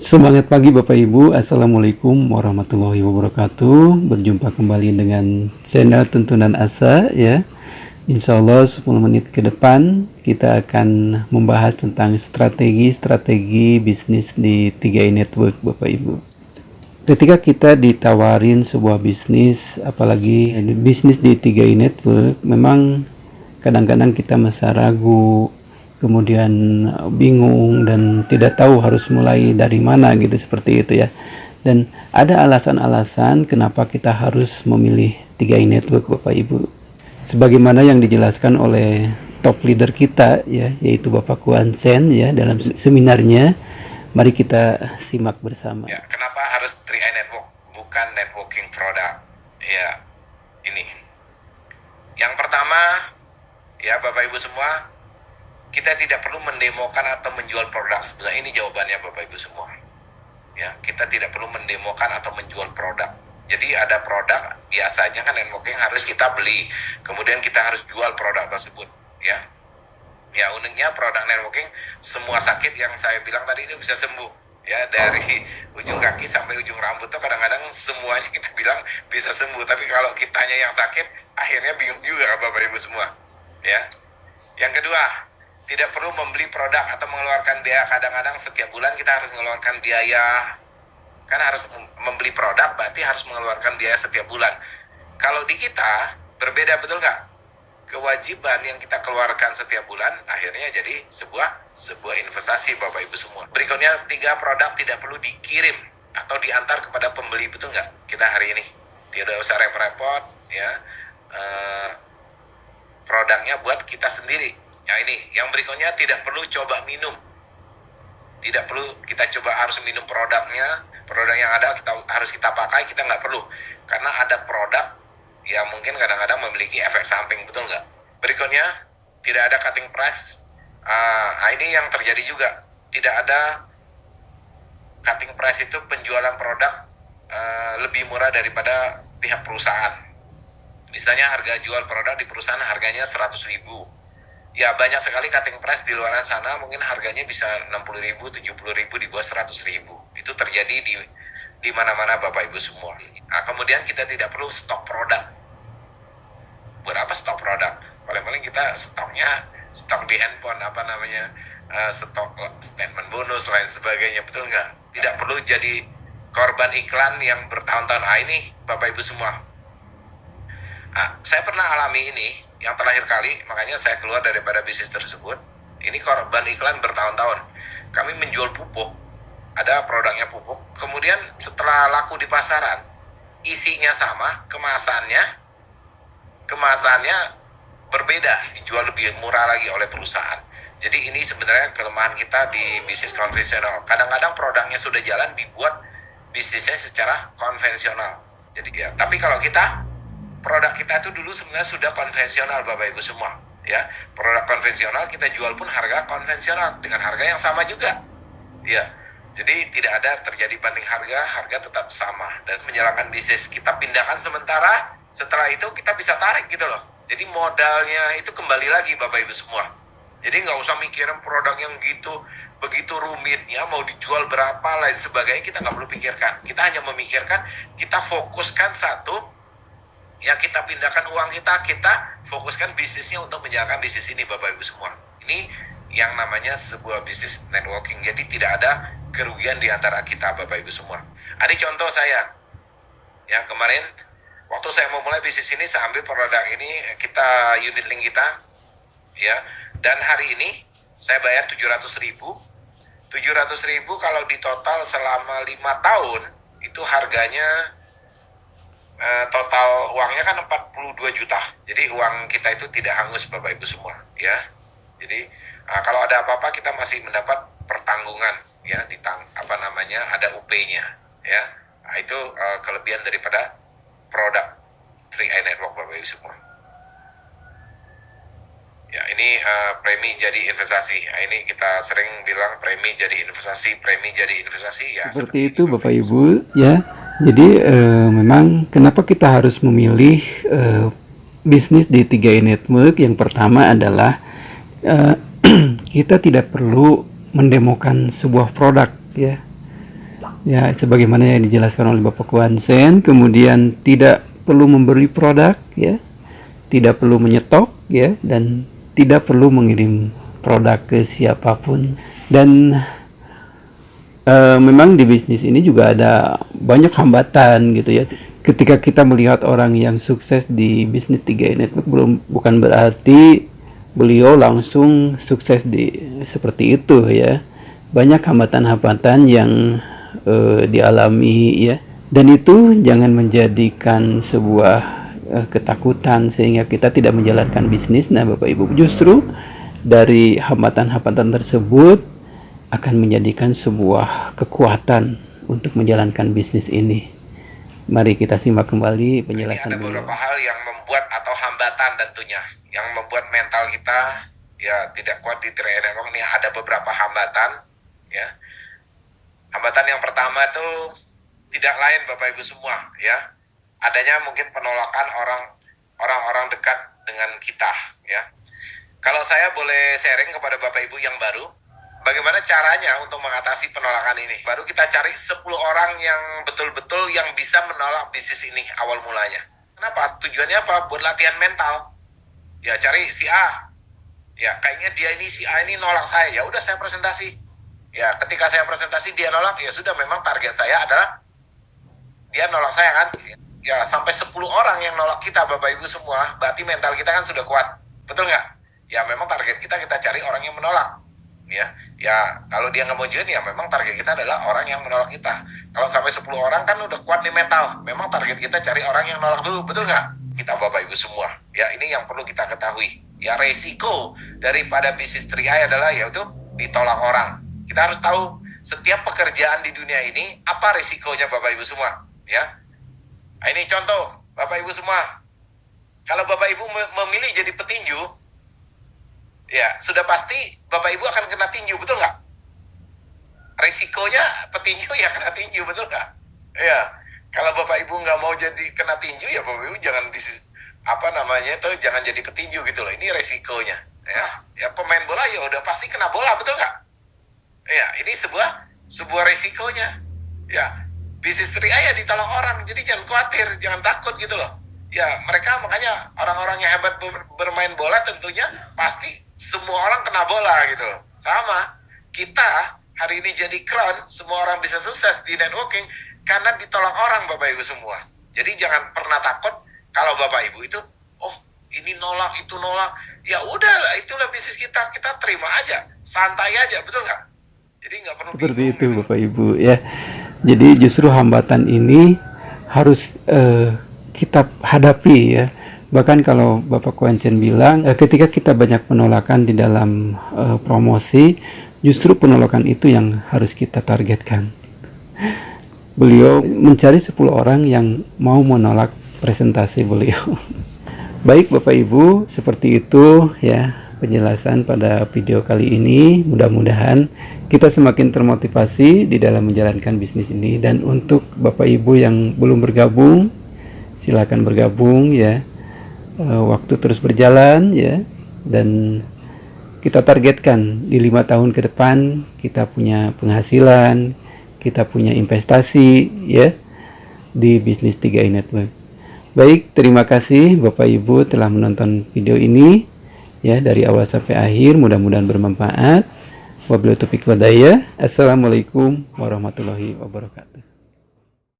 Semangat pagi Bapak Ibu, Assalamualaikum warahmatullahi wabarakatuh. Berjumpa kembali dengan channel Tuntunan Asa ya. Insya Allah 10 menit ke depan kita akan membahas tentang strategi bisnis di 3i Network Bapak Ibu. Ketika kita ditawarin sebuah bisnis, apalagi bisnis di 3i Network, memang kadang-kadang kita masih ragu, kemudian bingung dan tidak tahu harus mulai dari mana gitu, seperti itu ya. Dan ada alasan-alasan kenapa kita harus memilih 3i Network Bapak Ibu. Sebagaimana yang dijelaskan oleh top leader kita ya, yaitu Bapak Kuan Sen ya dalam seminarnya. Mari kita simak bersama. Ya, kenapa harus 3i Network bukan networking product? Ya, ini. Yang pertama, ya Bapak Ibu semua, kita tidak perlu mendemokan atau menjual produk. Sebenarnya ini jawabannya Bapak Ibu semua. Ya, kita tidak perlu mendemokan atau menjual produk. Jadi ada produk, biasanya kan networking harus kita beli, kemudian kita harus jual produk tersebut, ya. Ya, uniknya produk networking, semua sakit yang saya bilang tadi itu bisa sembuh. Ya, dari ujung kaki sampai ujung rambut tuh kadang-kadang semuanya kita bilang bisa sembuh. Tapi kalau kitanya yang sakit, akhirnya bingung juga Bapak Ibu semua. Ya. Yang kedua, tidak perlu membeli produk atau mengeluarkan biaya. Kadang-kadang setiap bulan kita harus mengeluarkan biaya. Kan harus membeli produk, berarti harus mengeluarkan biaya setiap bulan. Kalau di kita, berbeda, betul nggak? Kewajiban yang kita keluarkan setiap bulan akhirnya jadi sebuah investasi Bapak Ibu semua. Berikutnya, 3, produk tidak perlu dikirim atau diantar kepada pembeli, betul nggak? Kita hari ini tidak usah repot-repot ya, produknya buat kita sendiri. Ya, ini yang berikutnya, tidak perlu coba minum, tidak perlu kita coba harus minum produk yang ada harus kita pakai, kita nggak perlu, karena ada produk yang mungkin kadang-kadang memiliki efek samping, betul nggak? Berikutnya, tidak ada cutting price. Ini yang terjadi juga. Tidak ada cutting price, itu penjualan produk lebih murah daripada pihak perusahaan. Misalnya harga jual produk di perusahaan harganya 100.000. Ya, banyak sekali cutting price di luar sana, mungkin harganya bisa 60.000, 70.000, di bawah 100.000. Itu terjadi di mana-mana Bapak Ibu semua. Nah, kemudian kita tidak perlu stok produk. Berapa stok produk? Paling-paling kita stok di handphone, stok statement bonus, lain sebagainya, betul nggak? Tidak perlu jadi korban iklan yang bertahun-tahun. Ini Bapak Ibu semua. Saya pernah alami ini, yang terakhir kali, makanya saya keluar daripada bisnis tersebut. Ini korban iklan bertahun-tahun. Kami menjual pupuk, ada produknya pupuk, kemudian setelah laku di pasaran, isinya sama, kemasannya berbeda, dijual lebih murah lagi oleh perusahaan. Jadi ini sebenarnya kelemahan kita di bisnis konvensional. Kadang-kadang produknya sudah jalan, dibuat bisnisnya secara konvensional. Jadi ya, tapi kalau produk kita itu dulu sebenarnya sudah konvensional Bapak Ibu semua. Ya, produk konvensional kita jual pun harga konvensional dengan harga yang sama juga. Ya, jadi tidak ada terjadi banding harga tetap sama. Dan menjalankan bisnis kita pindahkan sementara, setelah itu kita bisa tarik gitu loh. Jadi modalnya itu kembali lagi Bapak Ibu semua. Jadi nggak usah mikirin produk yang begitu rumitnya, mau dijual berapa, lain sebagainya, kita nggak perlu pikirkan. Kita hanya memikirkan, kita fokuskan satu, ya kita pindahkan uang kita fokuskan bisnisnya untuk menjalankan bisnis ini Bapak Ibu semua. Ini yang namanya sebuah bisnis networking. Jadi tidak ada kerugian di antara kita Bapak Ibu semua. Ada contoh saya, yang kemarin waktu saya mau mulai bisnis ini, saya ambil produk ini, kita unit link kita, ya. Dan hari ini saya bayar 700.000. 700.000 kalau di total selama 5 tahun, itu harganya total uangnya kan 42 juta. Jadi uang kita itu tidak hangus Bapak Ibu semua, ya. Jadi kalau ada apa-apa kita masih mendapat pertanggungan, ya, ada UP-nya, ya. Nah, itu kelebihan daripada produk 3i Network Bapak Ibu semua. Ya, ini premi jadi investasi. Nah, ini kita sering bilang premi jadi investasi, ya. Seperti itu Bapak Ibu ya. Jadi memang kenapa kita harus memilih bisnis di 3i Network? Yang pertama adalah kita tidak perlu mendemokan sebuah produk ya. Ya, sebagaimana yang dijelaskan oleh Bapak Kwan Sen, kemudian tidak perlu membeli produk, ya, tidak perlu menyetok, ya, dan tidak perlu mengirim produk ke siapapun. Dan memang di bisnis ini juga ada banyak hambatan gitu ya. Ketika kita melihat orang yang sukses di bisnis 3i Network, bukan berarti beliau langsung sukses di seperti itu ya. Banyak hambatan-hambatan yang dialami ya, dan itu jangan menjadikan sebuah ketakutan sehingga kita tidak menjalankan bisnis. Nah Bapak Ibu, justru dari hambatan-hambatan tersebut akan menjadikan sebuah kekuatan untuk menjalankan bisnis ini. Mari kita simak kembali penjelasan. Ini ada beberapa hal yang membuat atau hambatan tentunya yang membuat mental kita ya tidak kuat di 3i Network. Ini ada beberapa hambatan ya. Hambatan yang pertama itu tidak lain Bapak Ibu semua ya, adanya mungkin penolakan orang-orang dekat dengan kita ya. Kalau saya boleh sharing kepada Bapak Ibu yang baru, bagaimana caranya untuk mengatasi penolakan ini? Baru kita cari 10 orang yang betul-betul yang bisa menolak bisnis ini awal mulanya. Kenapa? Tujuannya apa? Buat latihan mental. Ya cari si A. Ya kayaknya dia ini si A ini nolak saya. Ya udah saya presentasi. Ya ketika saya presentasi dia nolak, ya sudah memang target saya adalah dia nolak saya kan. Ya sampai 10 orang yang nolak kita Bapak Ibu semua, berarti mental kita kan sudah kuat. Betul nggak? Ya memang target kita cari orang yang menolak. Ya kalau dia nggak mau join ya memang target kita adalah orang yang menolak kita. Kalau sampai 10 orang kan udah kuat nih mental, memang target kita cari orang yang nolak dulu, betul nggak? Kita Bapak Ibu semua ya, ini yang perlu kita ketahui ya. Resiko daripada bisnis 3i adalah yaitu ditolak orang. Kita harus tahu setiap pekerjaan di dunia ini apa resikonya Bapak Ibu semua ya. Nah, ini contoh Bapak Ibu semua, kalau Bapak Ibu memilih jadi petinju ya sudah pasti Bapak Ibu akan kena tinju, betul nggak? Resikonya petinju ya kena tinju, betul nggak? Ya, kalau Bapak Ibu nggak mau jadi kena tinju ya Bapak Ibu jangan bisnis jangan jadi petinju gitu loh. Ini resikonya ya pemain bola ya udah pasti kena bola, betul nggak? Ya ini sebuah resikonya ya. Bisnis 3i ya ditolak orang, jadi jangan khawatir, jangan takut gitu loh ya. Mereka makanya orang-orang yang hebat bermain bola tentunya pasti semua orang kena bola gitu loh. Sama kita hari ini jadi crown, semua orang bisa sukses di networking karena ditolak orang Bapak Ibu semua. Jadi jangan pernah takut kalau Bapak Ibu itu ini nolak, itu nolak. Ya udahlah, itulah bisnis kita terima aja, santai aja, betul nggak? Jadi nggak perlu seperti itu Bapak Ibu ya. Jadi justru hambatan ini harus kita hadapi ya. Bahkan kalau Bapak Kwan Sen bilang ketika kita banyak penolakan di dalam promosi, justru penolakan itu yang harus kita targetkan. Beliau mencari 10 orang yang mau menolak presentasi beliau. Baik Bapak Ibu, seperti itu ya penjelasan pada video kali ini. Mudah-mudahan kita semakin termotivasi di dalam menjalankan bisnis ini. Dan untuk Bapak Ibu yang belum bergabung, silakan bergabung ya. Waktu terus berjalan ya, dan kita targetkan di 5 tahun ke depan kita punya penghasilan, kita punya investasi ya di bisnis 3i Network. Baik, terima kasih Bapak Ibu telah menonton video ini ya dari awal sampai akhir. Mudah-mudahan bermanfaat. Wabillahi taufiq wal hidayah. Assalamualaikum warahmatullahi wabarakatuh.